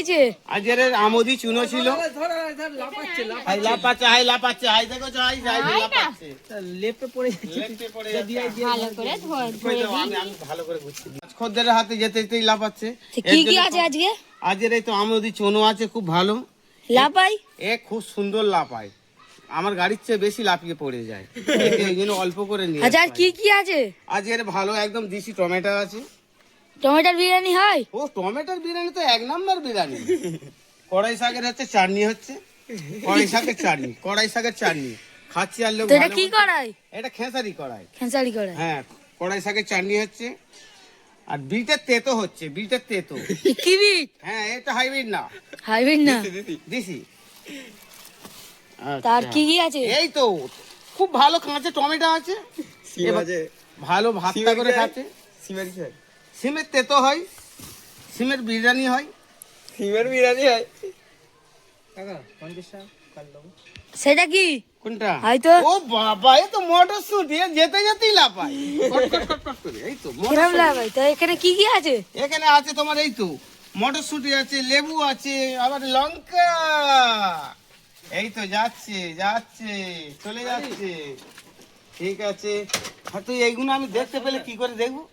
হয়েছে? আজের আমোদি চুনো ছিল। লাপাচ্ছে হাই দেখো লাপাচ্ছে লেপে পড়ে ভালো করে ধরে আমি ভালো করে বুঝছি। খদ্দেরের হাতে যেতে যেতেই লাপাচ্ছে। কি কি আছে আজকে? আজের এই তো আমোদি চুনো আছে খুব ভালো লাপাই এ খুব সুন্দর লাপায়, আমার গাড়ির চেয়ে বেশি লাফিয়ে পড়ে যায়, এই জন্য অল্প করে নিয়ে। আচ্ছা আর কি কি আছে? আজের ভালো একদম দেশি টমেটো আছে। টমেটোর বিরিয়ানি হয়? ও টমেটোর বিরিয়ানি তো এক নাম্বার বিরিয়ানি। কড়াই শাকের হচ্ছে চাটনি হচ্ছে, কড়াই শাকের চাটনি খাচ্ছি আর লোক। এটা কি করাই? এটা খেসারি কড়াই। খেসারি করাই? হ্যাঁ কড়াই শাকের চাটনি হচ্ছে আর বিটের তেতো হচ্ছে, বিটের তেতো। কি বিট? হ্যাঁ এটা হাইব্রিড না, হাইব্রিড না? দিছি। তার কি কি আছে? এই তো খুব ভালো কাঁচা টমেটো আছে, ভালো ভাতটা করে খাচ্ছে। সিমের তেতো হয়, সিমের বিরিয়ানি হয়। সেটা কি? কোনটা? হয়তো ও বাবা এ তো মটরশুঁটি, যেতে যেতেই লাপাই কট করে। এই তো কিরম লাগাই? তো এখানে কি কি আছে? এখানে আছে তোমার এই তো মটরশুঁটি আছে, লেবু আছে, আবার লঙ্কা। এই তো যাচ্ছে চলে যাচ্ছে। ঠিক আছে, তুই এইগুলো আমি দেখতে পেলে কি করে দেখবো?